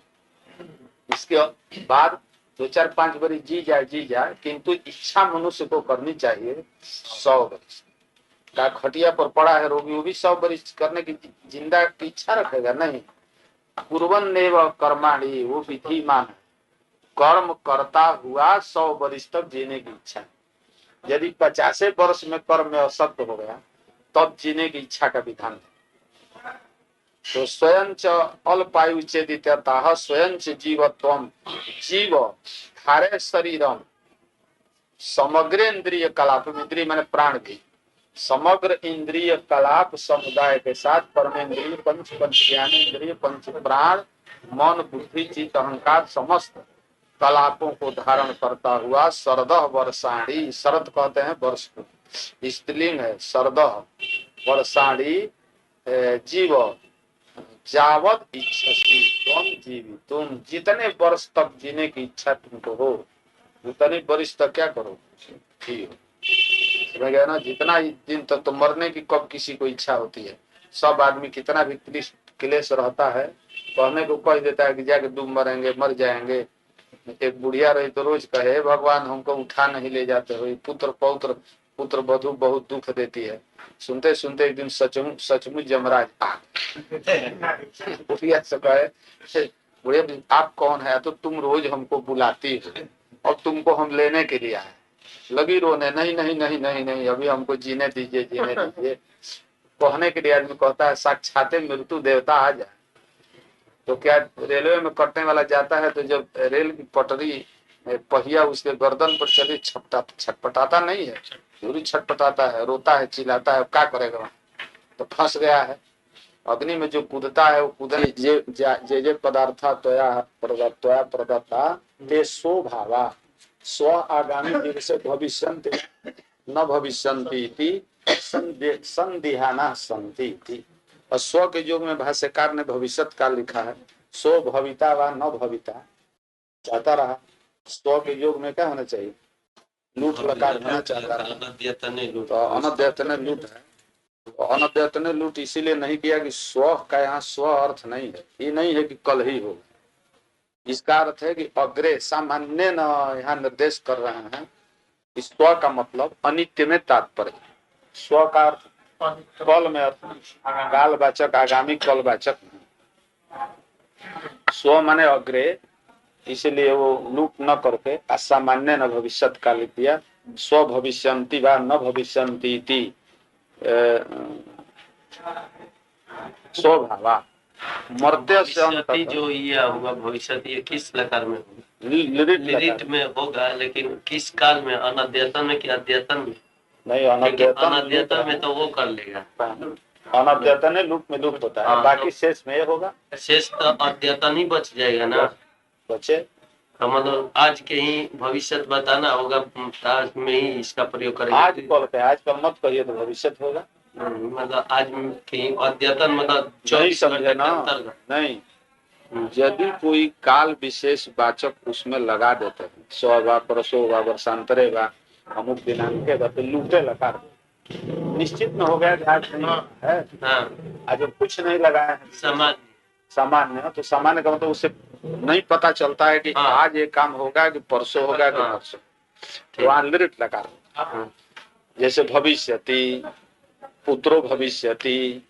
इसके बाद 2-4-5 वर्ष जी जाए, किंतु इच्छा मनुष्य को करनी चाहिए 100 वर्ष का। खटिया पर पड़ा है रोगी, वो भी 100 वर्ष करने की जिंदा की इच्छा रखेगा? नहीं। पूर्वन नेव कर्माणी, वो विधिमान है, कर्म करता हुआ 100 वर्ष तक जीने की इच्छा। यदि 50 वर्ष में कर्म में असत्य हो गया तब जीने की इच्छा का विधान है। तो स्वयं च अल्पायु चेदित्यतः स्वयं च जीवत्वम, जीव धारे शरीरम समग्र इंद्रिय कलाप, इंद्रिय माने प्राण भी, समग्र इंद्रिय कलाप समुदाय के साथ परमेंद्रिय पंच ज्ञान इंद्रिय पंच प्राण मन बुद्धि चित्त अहंकार समस्त कलापों को धारण करता हुआ शरदः वर्षाणी, शरद कहते हैं वर्ष को, स्त्रीलिंग है शरदः वर्षाणी जीव जावत इच्छसी तुम जीवी, तुम जितने वर्ष तक जीने की इच्छा तुमको हो उतने वर्ष तक क्या करो? जियो। समझ गया ना? जितना दिन तक तो मरने की कब किसी को इच्छा होती है? सब आदमी कितना भी क्लेश रहता है, कहने को कह देता है कि जाके डूब मरेंगे, मर जाएंगे। एक बुढ़िया रही तो रोज कहे भगवान हमको उठा नहीं ले जाते हो, पुत्र पौत्र पुत्र वधु बहुत दुख देती है। सुनते सुनते एक दिन सचमुच यमराज आ बुढ़िया से कहे, बुढ़िया आप कौन है? तो तुम रोज हमको बुलाती हो और तुमको हम लेने के लिए आए। लगी रोने, नहीं नहीं नहीं नहीं नहीं, अभी हमको जीने दीजिए जीने दीजिए। कहने के लिए आदमी कहता है साक्षात मृत्यु देवता आ जाए। तो क्या रेलवे में कटने वाला जाता है तो जब रेल की पटरी पहिया उसके गर्दन पर चली छटपटाता नहीं है, जरूरी छटपटाता है, रोता है, चिल्लाता है, क्या करेगा? तो फंस गया है। अग्नि में जो कूदता है वो कूदने जे पदार्था त्वया प्रदत्ता ते सो भावा स्व आगामी दिवस भविष्यन्ति न भविष्यन्ति इति संदिहाना संति इति। और स्व के योग में भाष्यकार ने भविष्यत काल लिखा है, सो भविता व न भविता चाहता रहा। स्व के योग में क्या होना चाहिए? लूट लकार होना चाहता रहा। तो अनद्यतन लूट है। अनद्यतन लूट इसीलिए नहीं किया कि स्व का यहाँ स्व अर्थ नहीं है, ये नहीं है कि कल ही होगा। इसका अर्थ है कि अग्रे सामान्य न यहाँ निर्देश कर रहे हैं। स्व का मतलब अनित्य में तात्पर्य। स्व का अर्थ कल में अर्थ कालवाचक, आगामी कालवाचक। स्व माने अग्रे, इसलिए वो लूट न करके असामान्य न भविष्यत का लिख दिया। स्व भविष्यन्ति वा न भविष्यन्ति इति स्वभावा मर्त्य से जो ये होगा भविष्य, ये किस लकार में होगा? लिरिट में होगा, लेकिन किस काल में? अनद्यतन में कि अद्यतन में? नहीं, अनद्यतन में तो वो कर लेगा। अनद्यतन लूप में लूप होता है, बाकी शेष में होगा। शेष तो अद्यतन ही बच जाएगा ना, बचे। मतलब आज के ही भविष्य बताना होगा, आज में ही इसका प्रयोग करेंगे। आज कल पे, आज कल मत कहिए तो भविष्य होगा। मतलब आज के अद्यतन मतलब नहीं समझे ना? नहीं, यदि कोई काल विशेष वाचक उसमें लगा देते हैं, सौवा परसोवा वर्षांतरे वा अमुक दिनांक तो लूटे लगा, निश्चित में हो गया आज नहीं है। आज कुछ नहीं लगाया है सामान्य, तो सामान्य का मतलब उससे नहीं पता चलता है कि आज ये काम होगा कि परसों होगा कि परसों, तो वहां लिरिट लगा। जैसे भविष्यति, पुत्रो भविष्यति,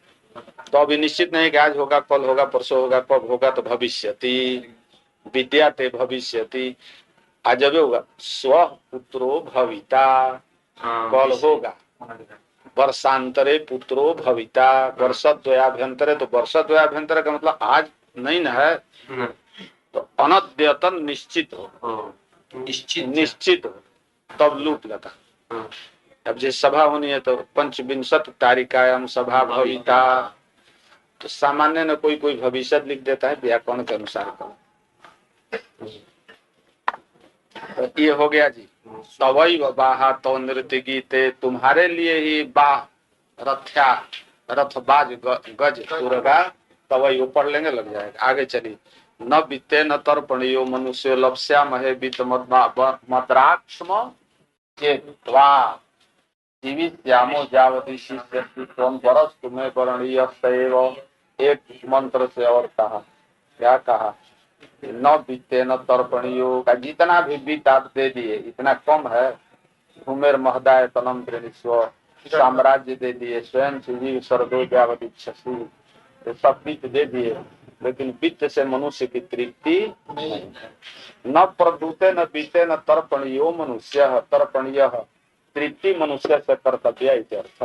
तो अभी निश्चित नहीं कि आज होगा, कल होगा, परसों होगा, कब होगा, तो भविष्यति। विद्या ते भविष्यति, आज जब होगा स्व पुत्रो भविता, कल होगा। वर्षांतरे पुत्रो भविता, वर्षद्वयाभ्यंतरे, तो वर्षद्वयाभ्यंतरे का मतलब आज नहीं ना है, तो अनद्यतन निश्चित हो, निश्चित हो, तब लूट लगा। अब जैसे सभा होनी है तो पंचविंशत तारिकायाम सभा भविता, तो सामान्य न कोई कोई भविष्य लिख देता है व्याकरण के अनुसार का। तो ये हो गया जी। तवई बाहा तो नृत्य गीते, तुम्हारे लिए ही बाह रथ्या रथबाज गज तुरगा, तवई वो पढ़ लेंगे लग जाएगा। आगे चलिए। न बीते न तर्पणियो मनुष्य लप्स्या महे बीत मद्राक्ष्म चेत्वा जीवित्यामो जावती शिष्यति त्वं परस्तु मे करणीय सैव। एक मंत्र से और कहा, क्या कहा? न बीते न तर्पणियो का जितना भी बीत आप दे दिए इतना कम है। घुमेर महदाय तनम त्रिस्व, साम्राज्य दे दिए, स्वयं जीव सर्दो जावती छसी, तो सब बीत दे दिए, लेकिन वित्त से मनुष्य की तृप्ति नहीं। न प्रदूते न बीते न तर्पणीयो मनुष्य, तर्पणीय तृप्ति मनुष्य से कर्तव्य इत्यर्थ।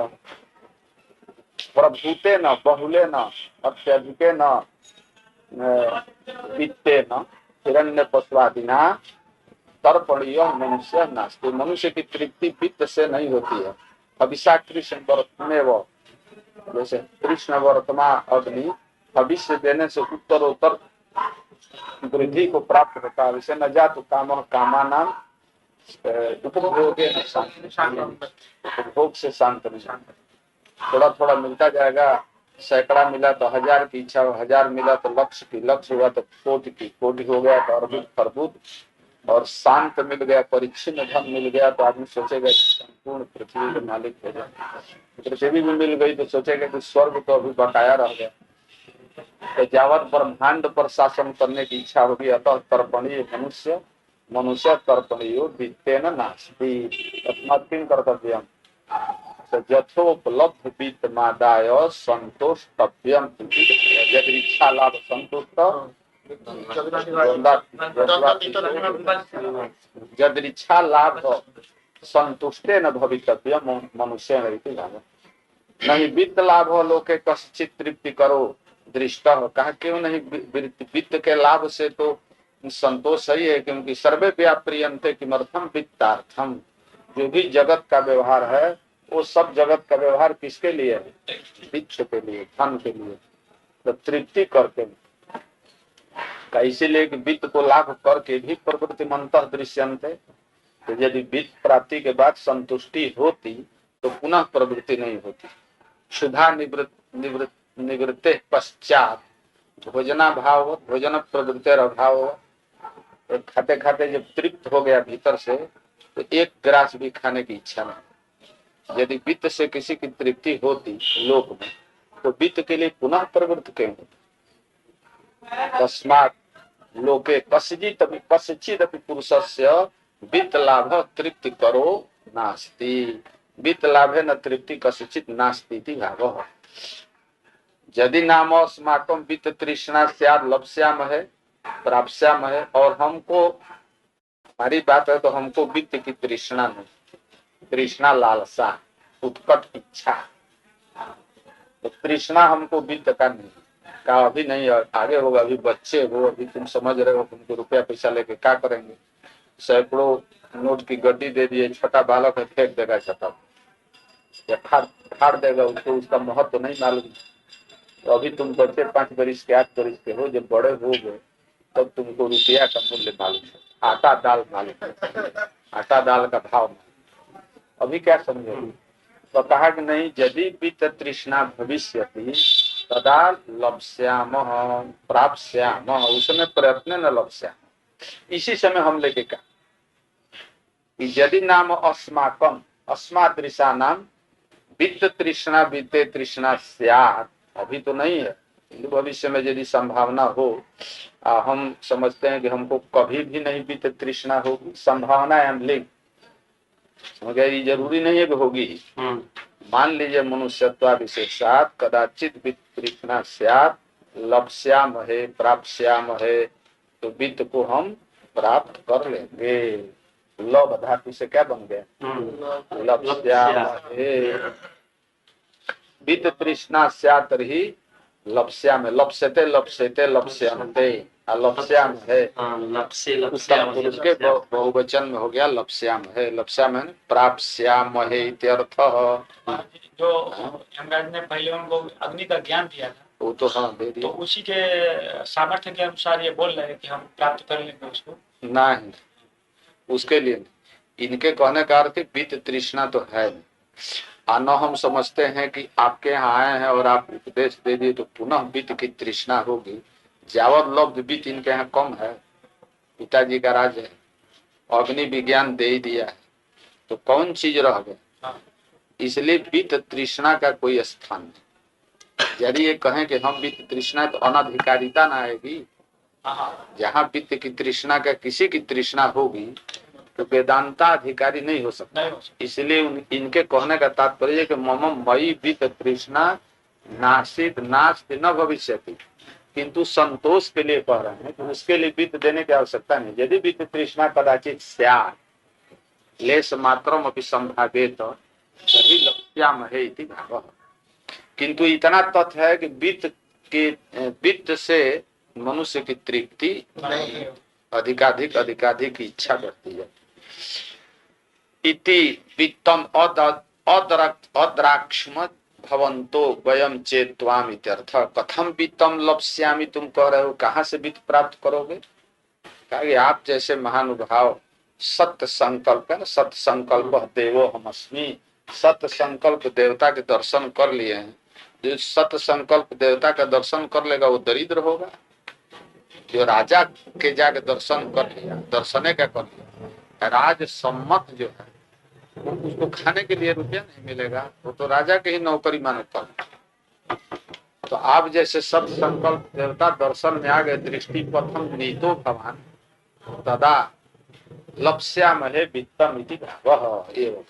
प्रभूते न बहुले न अत्यधिके न वित्ते न हिरण्य पशुआदिना तर्पणीय मनुष्य नास्ति। मनुष्य की तृप्ति वित्त से नहीं होती है। अभिषा कृष्ण वर्तमे वो, जैसे कृष्ण वर्तमा अग्नि भविष्य देने से उत्तरोत्तर वृद्धि को प्राप्त होता है। वैसे न जातु काम कामानां उपभोग से शांत नहीं। थोड़ा थोड़ा मिलता जाएगा, सैकड़ा मिला तो हजार की इच्छा, हजार मिला तो लक्ष्य की, लक्ष्य हुआ तो कोटि की, कोटि हो गया तो अर्बुद खरबुद, और शांत मिल गया, परिच्छिन्न धन मिल गया तो आदमी सोचेगा संपूर्ण पृथ्वी के मालिक हो जाए। पृथ्वी भी मिल गई तो सोचेगा कि स्वर्ग तो अभी बकाया रह गया। तो जावत ब्रह्मांड पर शासन करने की इच्छा होगी, अतः तर्पणीय मनुष्य, मनुष्य तर्पणीयो वित्तेन नास्ति। तस्मात् किं कर्तव्यम् तो यथोपलब्ध वित्तमादाय संतोषव्यम यदि इच्छा लाभ संतुष्ट यदि इच्छा लाभ संतुष्टे न भवितव्य मनुष्य नहीं वित्त लाभ लोके कश्चित तृप्ति करो दृष्ट कहा क्यों नहीं वित्त के लाभ से तो संतोष सही है क्योंकि सर्वे व्याप्रियंते किमर्थम वित्तार्थम जो भी जगत का व्यवहार है वो सब जगत का व्यवहार किसके लिए है वित्त के लिए धन के लिए तो तृप्ति करके इसीलिए कि वित्त को लाभ करके भी प्रवृत्ति मंतः दृश्यन्ते तो यदि वित्त प्राप्ति के बाद संतुष्टि होती तो पुनः प्रवृत्ति नहीं होती क्षुधा निवृत्ते पश्चात भोजना भाव भोजन प्रवृत्तिर अभाव खाते खाते जब तृप्त हो गया भीतर से तो एक ग्रास भी खाने की इच्छा नहीं यदि वित्त से किसी की तृप्ति होती लोक में तो वित्त के लिए पुनः प्रवृत्ति क्यों होती तस्मात् लोके कस्चित् पुरुषस्य वित्त लाभ तृप्ति करो नास्ति वित्त लाभे न तृप्ति कस्चित् नास्ति इति भावः यदि नाम अस्माकं वित्त तृष्णा स्यात् लप्स्यामहे प्राप्स्यामहे और हमको हमारी बात है तो हमको वित्त की तृष्णा नहीं तृष्णा लालसा उत्कट इच्छा तो तृष्णा हमको वित्त का नहीं का अभी नहीं आगे होगा अभी बच्चे हो अभी तुम समझ रहे हो तुमको रुपया पैसा लेके क्या करेंगे सैकड़ों नोट की गड्डी दे दिए छोटा बालक है फेंक देगा छता या फाड़ देगा उसको उसका महत्व तो नहीं मालूम तो अभी तुम बच्चे 5 बरिस के 8 बरिस के हो जब बड़े हो गए तब तुमको रुपया का मूल्य मालूम है आटा दाल मालूम आटा दाल का भाव अभी क्या समझोगे तो कहा कि नहीं यदि वित्त तृष्णा भविष्यति तदा लप्स्यामः प्राप्स्यामः उसमें प्रयत्न न लप्स्यामः इसी समय हम लेके कहा कि यदि नाम अस्माकम अस्मादृशा नाम वित्त तृष्णा वित्ते तृष्णा स्यात् अभी तो नहीं है भविष्य में यदि संभावना हो हम समझते हैं कि हमको कभी भी नहीं वित्त तृष्णा होगी संभावना है हम लिंग ये जरूरी नहीं है कि होगी मान लीजिए मनुष्यत्वा विशेषात कदाचित वित्त तृष्णा स्यात् लप्स्यामहे प्राप्स्यामहे तो वित्त को हम प्राप्त कर लेंगे लब धातु से क्या बन गया लप्स्यामहे वित्त तृष्णा स्यात् तर्हि लप्स्यामहे लप्स्यते लप्स्यते लप्स्यन्ते लप्स्याम है उत्तम पुरुष के बहुवचन में हो गया लप्स्याम है लप्स्याम है प्राप्स्याम है इत्यर्थः जो यमराज ने पहले उनको अग्नि का ज्ञान दिया था वो तो हाँ दे दिया तो उसी के सामर्थ्य के अनुसार ये बोल रहे हैं कि हम प्राप्त कर लेंगे उसको नहीं उसके लिए इनके कहने का अर्थ वित्त तृष्णा तो है न हम समझते हैं कि आपके यहाँ आए हैं और आप उपदेश दे दिए तो पुनः वित्त की तृष्णा होगी जावत लब्ध वित्त इनके यहाँ कम है पिताजी का राज है अग्नि विज्ञान दे ही दिया है तो कौन चीज रह गए इसलिए वित्त तृष्णा का कोई स्थान नहीं यदि ये कहें कि हम वित्त तृष्णा तो अनधिकारिता ना आएगी जहाँ वित्त की तृष्णा का किसी की तृष्णा होगी तो वेदांता अधिकारी नहीं हो सकता इसलिए इनके कहने का तात्पर्य है कि मम मई वित्त तृष्णा नासित नास्ति न भविष्यति किंतु संतोष के लिए कह रहे हैं कि उसके लिए वित्त देने की आवश्यकता नहीं यदि वित्त तृष्णा कदाचित स्यात् लेश मात्रम अपि संभावेत तभी लप्स्यामहे इति भावः किंतु इतना तथ्य है कि वित्त से मनुष्य की तृप्ति नहीं अधिकाधिक इच्छा बढ़ती है इति वित्तम अद्राक्ष्म भवंतो वयम चेत्वाम इत्यर्थ कथम वित्तम लप्स्यामि तुम कह रहे हो कहाँ से वित्त प्राप्त करोगे कहा कि आप जैसे महानुभाव सत्य संकल्प है ना सत्य संकल्प देवो हमस्मि सत्य संकल्प देवता के दर्शन कर लिए हैं जो सत्य संकल्प देवता का दर्शन कर लेगा वो दरिद्र होगा जो राजा के जाके दर्शन कर लिया दर्शने का कर लिया राज सम्मत जो है उसको खाने के लिए रुपया नहीं मिलेगा वो तो राजा के ही नौकरी मानो कर तो आप जैसे सब संकल्प देवता दर्शन में आ गए दृष्टि पथम नीतो भवान तदा लप्स्यामहे वित्तम इति भावः एवं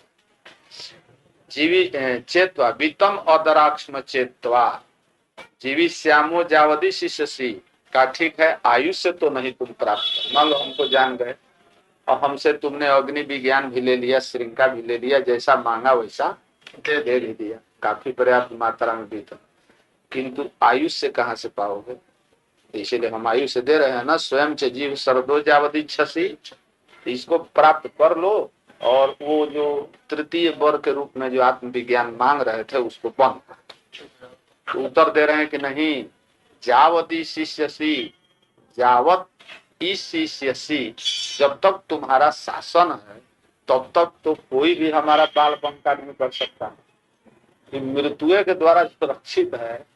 चेत्वा वितम अदराक्षम चेत्वा जीवी श्यामो जावदी शिष्यसी का ठीक है, आयुष्य तो नहीं तुम प्राप्त, मान लो हमको जान गए और हमसे तुमने अग्नि विज्ञान भी ले लिया, श्रृंखला भी ले लिया, जैसा मांगा वैसा दे भी दिया, काफी पर्याप्त मात्रा में भी था, किंतु आयुष्य कहाँ से पाओगे? इसीलिए हम आयुष्य दे रहे हैं ना, स्वयं से जीव सर्वदो जावदी छसी, इसको प्राप्त कर लो और वो जो तृतीय वर के रूप में जो आत्मविज्ञान मांग रहे थे उसको बंद कर। तो उत्तर दे रहे हैं कि नहीं, जावती शिष्यसी, जावत इस शिष्यसी, जब तक तुम्हारा शासन है तब तक तो कोई भी हमारा बाल बंका नहीं कर सकता है। मृत्यु के द्वारा सुरक्षित है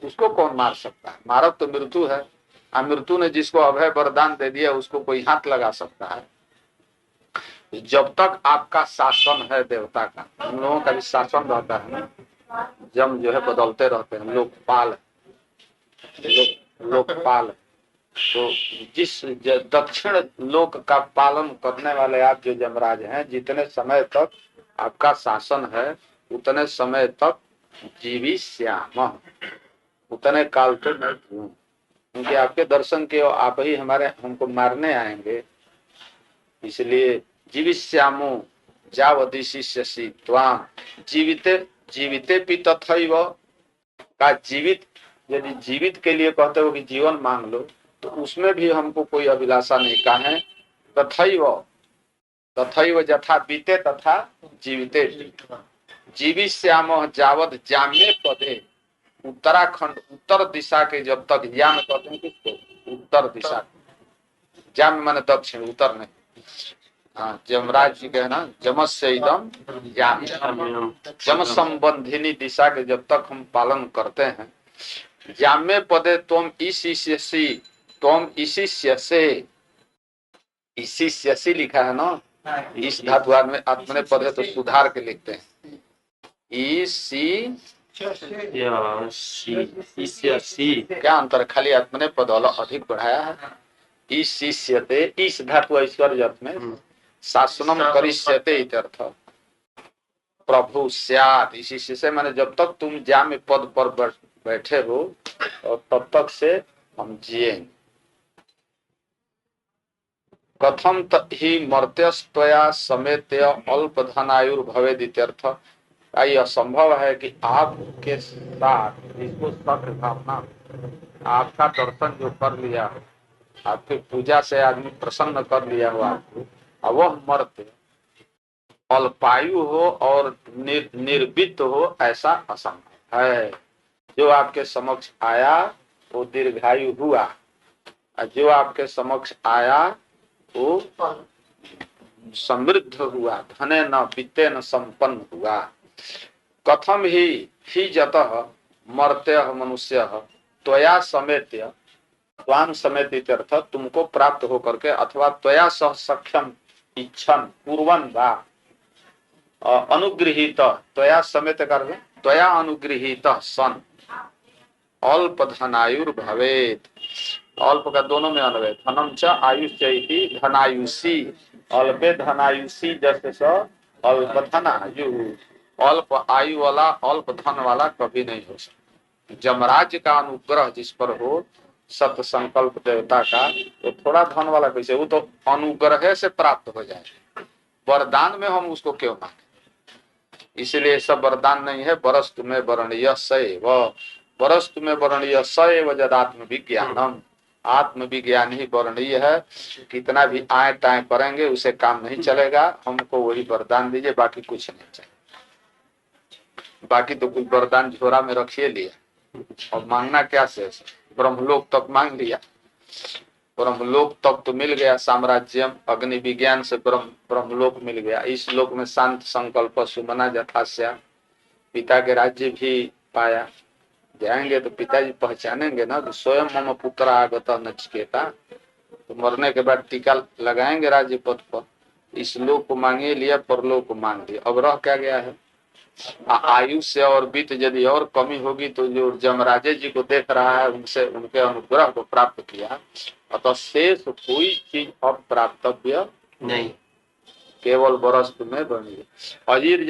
उसको कौन मार सकता है? मारक तो मृत्यु है, मृत्यु ने जिसको अभय वरदान दे दिया उसको कोई हाथ लगा सकता है? जब तक आपका शासन है देवता का, हम लोगों का भी शासन रहता है ना, जम जो है बदलते रहते हैं, लोकपाल लोकपाल। तो जिस दक्षिण लोक का पालन करने वाले आप जो यमराज हैं, जितने समय तक आपका शासन है उतने समय तक जीवी श्याम, उतने काल तक मैं जीऊं, क्योंकि आपके दर्शन के आप ही हमको मारने आएंगे। इसलिए जीविष्यामो जावदी शिष्यसि त्वाम जीविते जीविते भी तथैव का, जीवित यदि जीवित के लिए कहते हो कि जीवन मांग लो तो उसमें भी हमको कोई अभिलाषा नहीं। का है तथैव तथैव यथा बीते तथा जीविते, जीविष्यामो जावद जाम्ये पदे, उत्तराखंड उत्तर दिशा के जब तक, याम कहते हैं किसको? उत्तर दिशा, जाम माने दक्षिण, उत्तर नहीं। हाँ, यमराज जी कहना जमस्य इदम याम, जम संबंधिनी दिशा के जब तक हम पालन करते हैं, जाम्य पदे तुम इसी से लिखा है ना, इस धातु में आत्मने पद है तो सुधार के लिखते हैं इसी, क्या अंतर? खाली आत्मने पद वाला अधिक बढ़ाया है। इस शिष्यते, इस धातु ऐश्वर्य अर्थ में शासनम करिष्यते इत्यर्थ, प्रभु स्यात्, इसी से माने जब तक तुम जाम्य पद पर बैठे हो और तब तक से हम जिएंगे। कथम ही मर्त्यस्त्वया समेत्य अल्प धनायुर्भवेद इत्यर्थ, यह संभव है कि आपके साथ, इसको सत्य भावना, आपका दर्शन जो कर लिया हो, आपकी पूजा से आदमी प्रसन्न कर लिया हो आपको, और वह मर्त्य अल्पायु हो और निर्वित्त हो, ऐसा असंभव है। जो आपके समक्ष आया वो दीर्घायु हुआ, और जो आपके समक्ष आया वो समृद्ध हुआ, धने न वित्ते न संपन्न हुआ। कथम ही जतः मर्त्य मनुष्य त्वया समेत्य, त्वाम समेत इत्यर्थ, तुमको प्राप्त होकर के, अथवा त्वया सह सख्यम इच्छन पूर्वन वा अनुगृहीत, त्वया समेत कर त्वया अनुगृहीत सन अल्प धनायुर भवेत, अल्प का दोनों में अन्वय, धनम च आयुष्य इति धनायुषी, अल्पे धनायुषी जैसे स अल्प धनायु, अल्प आयु वाला अल्प धन वाला कभी नहीं हो सकता। जमराज का अनुग्रह जिस पर हो, सत्य संकल्प देवता का, तो थोड़ा धन वाला कैसे? वो तो अनुग्रह से प्राप्त हो जाए, वरदान में हम उसको क्यों मांगे? इसलिए सब वरदान नहीं है। बरस तुम्हें वर्णीय सैव, बरस तुम्हें वर्णीय सैव जदात्म विज्ञानम, आत्मविज्ञान ही वर्णीय है। कितना भी आए टाए करेंगे उसे काम नहीं चलेगा, हमको वही वरदान दीजिए, बाकी कुछ नहीं चाहिए। बाकी तो कुछ वरदान झोरा में रखिए लिया, और मांगना क्या शेष? ब्रह्मलोक तक मांग लिया, ब्रह्मलोक तक तो मिल गया, साम्राज्यम अग्नि विज्ञान से ब्रह्मलोक मिल गया। इस लोक में शांत संकल्प सुमना जथास्या, पिता के राज्य भी पाया। जाएंगे तो पिताजी पहचानेंगे ना कि स्वयं मम पुत्र आगत नचिकेता, तो मरने के बाद टीका लगाएंगे राज्य पद पर। इस लोक को मांगे लिया, परलोक को मांग लिया, अब रह क्या गया है? आयु से और वित्त यदि और कमी होगी तो जो जमराजे जी को देख रहा है उनसे, उनके अनुग्रह को प्राप्त किया, अतः शेष कोई चीज अब प्राप्तव्य नहीं, केवल बरस तुम्हें बनी। अजीर